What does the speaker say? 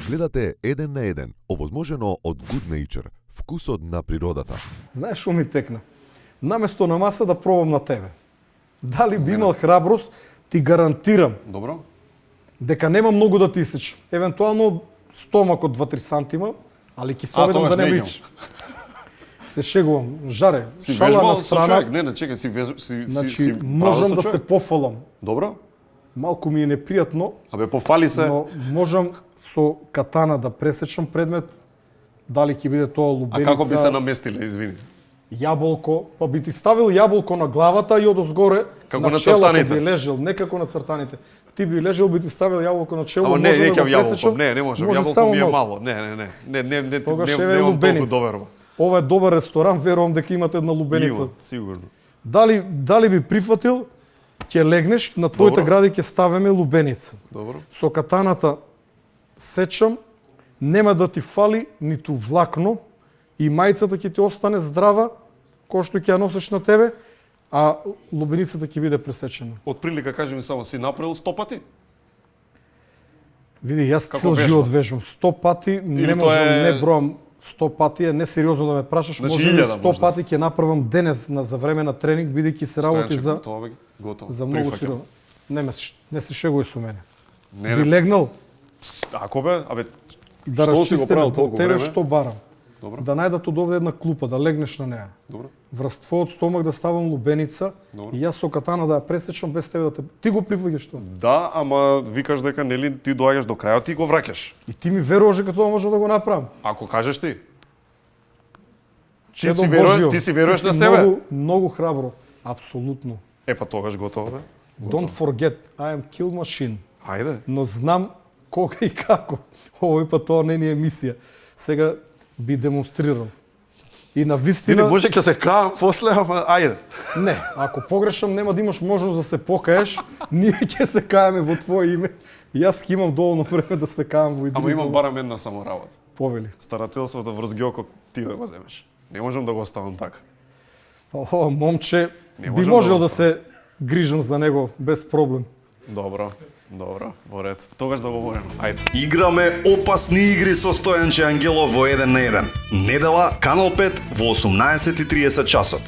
Гледате Еден на еден, овозможено од Good Nature, вкусот на природата. Знаеш што ми текна? Наместо на маса да пробам на тебе. Дали би имал храброст, ти гарантирам Добро? дека нема многу да ти исече. Евентуално стомак од 2-3 сантима, али ќе се обидам тогаш да не не ме идам. иче. Се шегувам, жаре. Си шала вежбал на со страна, човек? Не, чекај, си значи правил можам со да се човек? пофалам. Добро? Малку ми е непријатно, Абе, пофали се. но можам со катана да пресечам предмет, дали ќе биде тоа А лубеница, како би се наместиле, извини? јаболко, па би ти ставил јаболко на главата и одозгоре Како на челото цртаните. би лежел, не како на цртаните. Ти би лежел, би ти ставил јаболко на чело, Ама не, може не да го ќе пресечам. јаболко, не можам, може јаболко само ми е малку. мало. Не, Тогаш не, еве немам толку лубеница. доверба. Ова е добар ресторан, верувам дека имате една лубеница. Има, сигурно. Дали би прифатил, ќе легнеш, на твоите Добро. гради ќе ставиме лубеница. Добро. Со катаната сечам, нема да ти фали ниту влакно и мајцата ќе ти остане здрава, кој што ќе ја носиш на тебе, а лубеницата ќе биде пресечена. Од прилика, кажи ми само, си направил 100 пати? Види, јас Како цел вежба? живот вежбам. 100 пати, не тоа можам, е- не броам 100 пати, е несериозно да ме прашаш, Значи, може ли 1000 100 можда. пати ќе направам денес за време на тренинг, бидејќи се работи Стојанче, за готово, бе, готово. за многу Прифаќам. сериозно. Не се шегуј со мене. Не, Би не, легнал ако бе, абе, да Што си го расчистиме правил по толку тебе време? што барам. Добро. Да најдат од овде една клупа, да легнеш на неа. Добро. Врз твојот стомак да ставам лубеница Добро. и јас со катана да ја пресечам без тебе да те... Ти го прифаќаш тоа. Да, ама викаш дека нели ти доаѓаш до крајот и го враќаш. И ти ми веруваш дека тоа можам да го направам. Ако кажеш ти. Чедо си веруваш- Божио, ти си веруваш ти на себе? Многу, многу храбро. Апсолутно. Е, па тогаш готово, бе. Don't forget, I am kill machine. Ајде. Но знам кога и како. Овој пат тоа не ни е мисија. Сега би демонстрирал. И на Види, вистина... може ќе се каам после, ама ајде. Не, ако погрешам нема да имаш можност да се покаеш, ние ќе се каеме во твое име. И јас ќе имам доволно време да се каам во Идризово. Ама имам барам една само работа. Повели. Старателството врз Геокот ти да го земеш. Не можам да го оставам така. Па ова момче Не би можам можел да да се грижам за него без проблем. Добро, во ред. Тогаш договорено. Ајде. Играме опасни игри со Стојанче Ангелов во 1 на 1. Недела, Канал 5 во 18:30 часот.